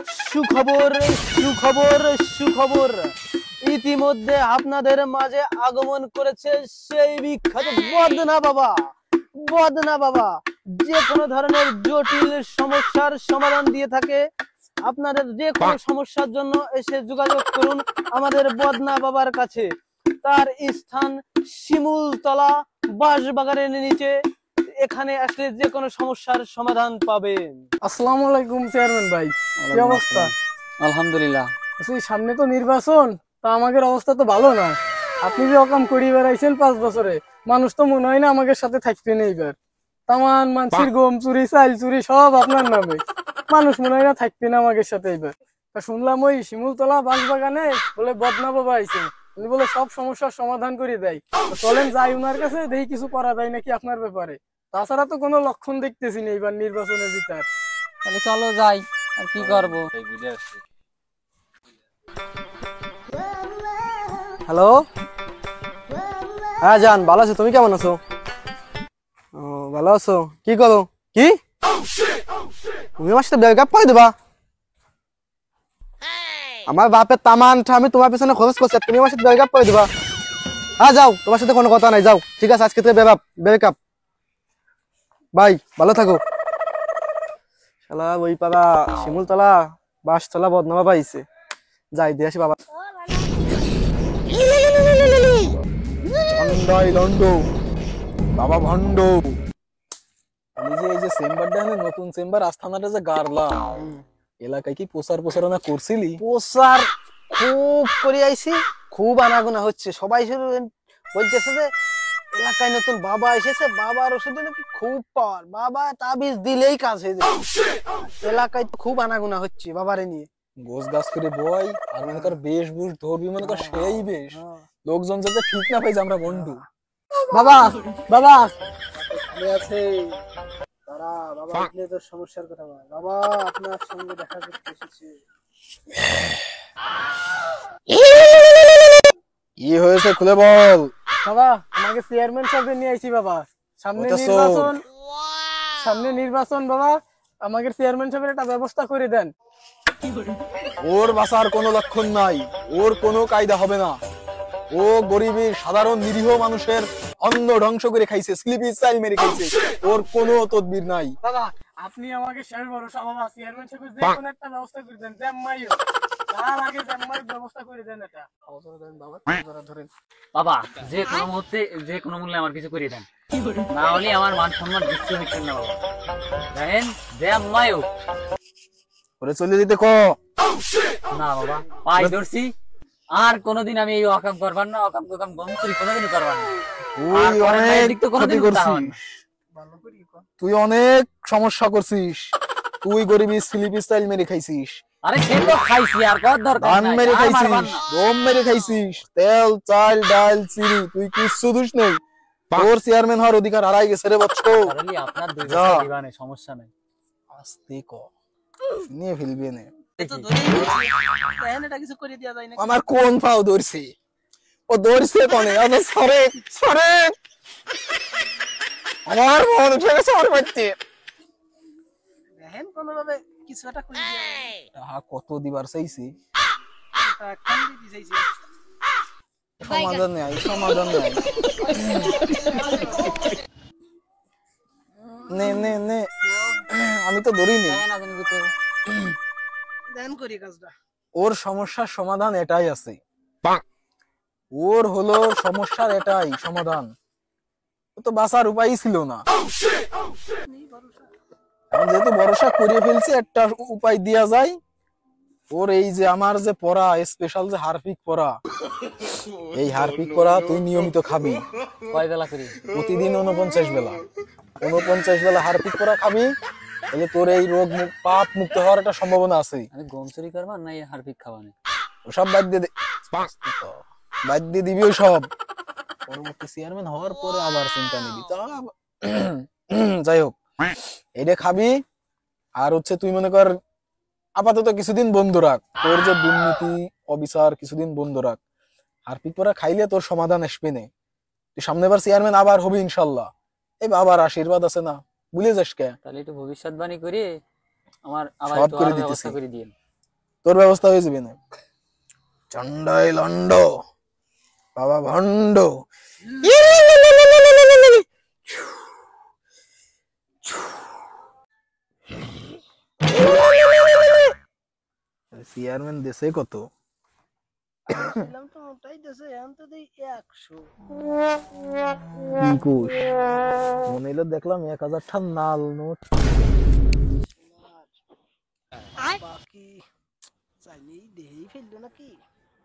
সুখবর, সুখবর, সুখবর। ইতিমধ্যে আপনাদের মাঝে আগমন করেছে সেই বিখ্যাত বদনা বাবা। বদনা বাবা যে কোনো ধরনের জটিল সমস্যার সমাধান দিয়ে থাকে। আপনাদের যে কোনো সমস্যার জন্য এসে যোগাযোগ করুন আমাদের বদনা বাবার কাছে। তার স্থান শিমুলতলা বাঁশবাগানের নিচে। এখানে আসলে যে কোনো সমস্যার সমাধান পাবেন। আসসালামু আলাইকুম চেয়ারম্যান ভাই, কি অবস্থা? আলহামদুলিল্লাহ। সামনে তো নির্বাচন, তা আমাদের অবস্থা তো ভালো না। আপনি যে অকাম করি বেড়াইছেন 5 বছরে, মানুষ তো মনে হয় না আমাদের সাথে থাকবে না এইবার। তামান মানসির গম চুরি, চাল চুরি সব আপনার নামে। মানুষ মনে হয় না থাকবে না আমাদের সাথে এইবার। তা শুনলাম ওই শিমুলতলা বাঁশবাগানে বলে বদনা বাবা আইছেন, উনি বলে সব সমস্যার সমাধান করে দেয়। তো চলেন যাই উনার কাছে, দেখি কিছু করা যায় নাকি আপনার ব্যাপারে। তাছাড়া তো কোনো লক্ষণ দেখতেছি না এইবার নির্বাচনে জিতার। তাহলে চলো যাই, আর কি করবো। হ্যালো, হ্যাঁ জান, ভালো আছো? তুমি কেমন আছো? ও, ভালো আছো? কি করো? কি তুমি আমার সাথে ব্রেকআপ করে দিবা? আমার বাপের তামান আমি তোমার পেছনে খরচ করছি, তুমি আমার সাথে ব্রেকআপ করে দিবা? হ্যাঁ যাও, তোমার সাথে কোনো কথা নাই, যাও। ঠিক আছে, আজকে থেকে ব্রেকআপ। বাই, ভালো থাকো। শালা ওই পাড়া শিমুলতলা বাঁশতলা বদনামা পাইছে, যাই দিয়ে আসি বাবা। ভণ্ডই লন্ড, বাবা ভণ্ড। আমি যে এই যে চেম্বারটা নতুন চেম্বার আস্থানাটা যে গাড়লাম, এলাকায় কি প্রচারণা করছিলি? প্রচার খুব করে আইছি, খুব আনাগোনা হচ্ছে। সবাই শুধু বলতেছে যে এলাকায় নতুন বাবা এসেছে, বাবার ওষুধে নাকি খুব পাওয়ার, বাবা তাবিজ দিলেই কাজ হয়ে যাবে। এলাকায় তো খুব আনাগোনা হচ্ছে বাবারে নিয়ে। গোছ গাছ করে বই আর মনে কর বেশ বুশ ধরবি, মনে কর সেই বেশ লোকজন যাতে ঠিক না পাই যে আমরা বন্ধু। বাবা, বাবা, আমি আছে তারা। বাবা আসলে তোর সমস্যার কথা বল। বাবা আপনার সঙ্গে দেখা করতে এসেছে। কি হয়েছে খুলে বল। বাবা আমাকে চেয়ারম্যান সাহেব নিয়ে আইছি বাবা। সামনে ওটা শোন। নির্বাচন, সামনে নির্বাচন বাবা, আমাকে চেয়ারম্যান সাহেবের একটা ব্যবস্থা করে দেন। ওর বাঁচার কোনো লক্ষণ নাই, ওর কোনো কায়দা হবে না। ও গরিবের সাধারণ নিরীহ মানুষের অন্ন ধ্বংস করে খাইছে, স্লিপি স্টাইল মেরে খাইছে। ওর কোনো তদবির নাই। বাবা আপনি আমাকে শেষ ভরসা বাবা, চেয়ারম্যান সাহেবের যে কোনো একটা ব্যবস্থা করে দেন। জ্যাম্মাই হোক, তার আগে জ্যাম্মাই ব্যবস্থা করে দেন। এটা ধরেন বাবা, যে কোনো মুহূর্তে যে কোনো মূল্যে আমার কিছু করে দেন, না হলে আমার মান সম্মান কিছু হচ্ছে না বাবা। দেখেন যে আম্মায়ও ওরে চলে যেতে ক। না বাবা, পাই ধরছি। আর কোনোদিন আমি এই অকাম করবার না, অকাম কোকাম গম চুরি কোনোদিন করবার না। তুই আর পরের অনেক মায়ের দিক তো ক্ষতি কোনোদিন উত্তাহন না। করছিস, তুই অনেক সমস্যা করছিস। তুই গরিবি স্লিপি স্টাইল মেরে খাইছিস, আরে সে তো খাইছি, আর কত দরকার ধান নাই, মেরে আর মারবার খাইছিস, না। গম মেরে খাইছিস, তেল চাল ডাল চিনি, তুই কিচ্ছু দিস নেই। তোর চেয়ারম্যান হওয়ার অধিকার হারাই গেছে রে বচ্চ। তাহলে আপনার দুই যা। বছর দিবানে, সমস্যা নাই। আস্তে ক, নিয়ে ফেলবি না। এটা কিছু করে দেওয়া যায় না। আমার কোন পাও ধরছে, ও ধরছে কোনে? সরে সরে, আমার মন উঠে গেছে ওর বাড়িতে। দেখেন কোনোভাবে কিছু একটা করে দেওয়া যায়। তাহা কত দিবার চাইছি, এখন দিতে চাইছি। সমাধান নাই, সমাধান নাই। নে নে নে, আমি তো ধরিনি। দেখেন আপনি বুঝতে- দেন করি কাজটা। ওর সমস্যার সমাধান এটাই আছে, ওর হলো সমস্যার এটাই সমাধান। ও তো বাঁচার উপায় ছিল না। এখন যেহেতু ভরসা করিয়ে ফেলছে, একটা উপায় দেয়া যায়। ওর এই যে আমার যে পড়া স্পেশাল যে হারপিক পড়া, এই হারপিক পড়া তুই নিয়মিত খাবি। কয় বেলা করি? প্রতিদিন 49 বেলা, 49 বেলা হারপিক পড়া খাবি, তাহলে তোর এই রোগ পাপ মুক্ত হওয়ার একটা সম্ভাবনা আছে। আমি গম চুরি করবার না, এই হারপিক খাবানে। ওসব বাদ দিয়ে বাদ দিয়ে দিবি ওই সব। পরবর্তী চেয়ারম্যান হওয়ার পরে আবার চিন্তা নিবি তা। যাই হোক, এটা খাবি। আর হচ্ছে তুই মনে কর আপাতত কিছুদিন বন্ধ রাখ, তোর যে দুর্নীতি অবিচার কিছুদিন বন্ধ রাখ। হারপিক পরা খাইলে তোর সমাধান আসবে না। তুই সামনেবার চেয়ারম্যান আবার হবি ইনশাল্লাহ। এই বাবার আশীর্বাদ আছে না, ভুলে যাস কে। তাহলে একটু ভবিষ্যৎবাণী করে আমার আবার সব একটু করে আরো দিতেছি। ব্যবস্থা করে দিন। তোর ব্যবস্থা হয়ে যাবে না। চন্ডাই লন্ড, বাবা ভণ্ড। চেয়ারম্যান দেশে কত? ছিলাম তো ওটাই দেশে এখন তো দেই 100। কি কোষ? মনে হলো দেখলাম 1000টা নাল নোট। বাকি চাইলেই দেই ফেললো নাকি?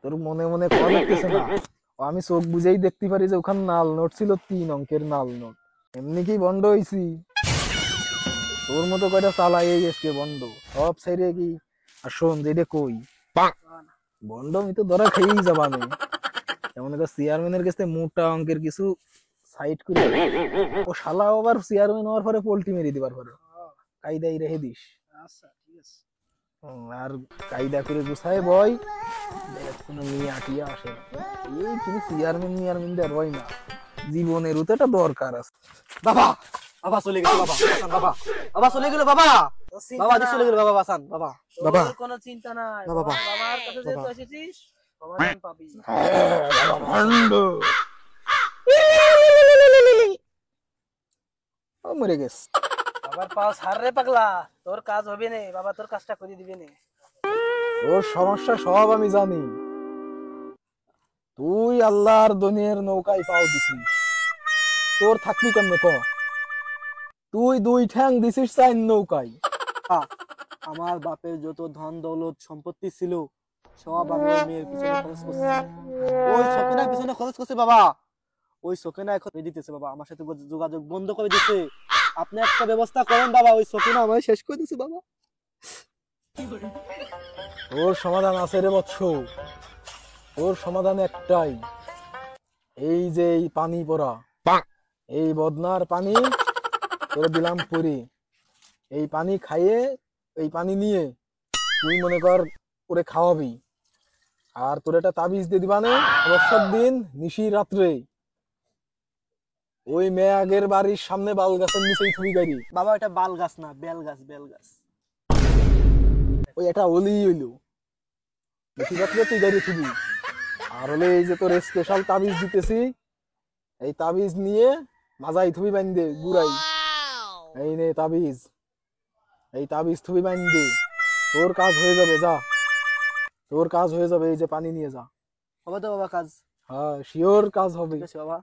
তোর মনে মনে কল লাগতেছে না? ও আমি চোখ বুঝেই দেখতে পারি যে ওখানে নাল নোট ছিল, 3 অঙ্কের নাল নোট। এমনি কি বন্ধ হইছি? তোর মতো কয়টা চালাই এই এসকে বন্ধ সব ছেড়ে কি? আর শোন যেটা কই, বন্ধ আমি তো ধরা খেয়েই যাবানে। যেমন এটা চেয়ারম্যানের কাছে মোটা অঙ্কের কিছু সাইড করে ও শালা আবার চেয়ারম্যান হওয়ার পরে পোল্টি মেরে দিবার পরে কায়দাই রেখে দিস। আচ্ছা ঠিক আছে। আর কায়দা করে গুছায় বই, কোনো মিয়া টিয়া আসে না। এই তুমি চেয়ারম্যান দেওয়ার হয় না, জীবনের তো একটা দরকার আছে। বাবা বাবা চলে গেছে বাবা বাসান বাবা বাবা চলে গেল বাবা বাবা দি চলে গেল বাবা বাসান বাবা বাবা। তোর কোনো চিন্তা নাই না বাবা। বাবার কাছে যেহেতু এসেছিস সমাধান পাবি। ভণ্ড। ও মরে গেছে। বাবার পাও ছাড় রে পাগলা, তোর কাজ হবে না, বাবা তোর কাজটা করে দিবে না। ওর সমস্যা সব আমি জানি। তুই আল্লাহর দুনিয়ার নৌকায় পাও দিছিস, তোর থাকবি কেমনে ক? তুই 2 ঠ্যাং দিছিস 4 নৌকায়। আমার বাপের যত ধন দৌলত সম্পত্তি ছিল সব আমি ওই মেয়ের পিছনে খরচ করছি, ওই সকিনার পিছনে খরচ করছে বাবা। ওই সকিনা এখন দিতেছে বাবা, আমার সাথে যোগাযোগ বন্ধ করে দিচ্ছে। আপনি একটা ব্যবস্থা করেন বাবা, ওই সকিনা আমায় শেষ করে দিচ্ছে বাবা। তোর সমাধান আছে রে বৎস, তোর সমাধান একটাই। এই যে এই পানি পড়া, এই বদনার পানি তোরে দিলাম পরে, এই পানি খাইয়ে, এই পানি নিয়ে তুই মনে কর ওরে খাওয়াবি। আর তোর একটা তাবিজ দিয়ে দিবানে, অবসর দিন নিশি রাত্রে ওই মেয়ে আগের বাড়ির সামনে বাল গাছের নিচেই থুবি গাড়ি। বাবা এটা বাল গাছ না, বেল গাছ, বেল গাছ। ওই একটা ওলি হইলো, নিশি রাত্রে তুই গাড়ি থুবি। আর হলে এই যে তোর স্পেশাল তাবিজ দিতেছি, এই তাবিজ নিয়ে মাজাই থুবি বান্ধে গুড়াই। এই নে তাবিজ, এই তাবিজ থুবি বান্ধে, তোর কাজ হয়ে যাবে। যা, তোর কাজ হয়ে যাবে। এই যে পানি নিয়ে যা। হবে তো বাবা কাজ? হ্যাঁ শিওর কাজ হবে। ঠিক আছে বাবা।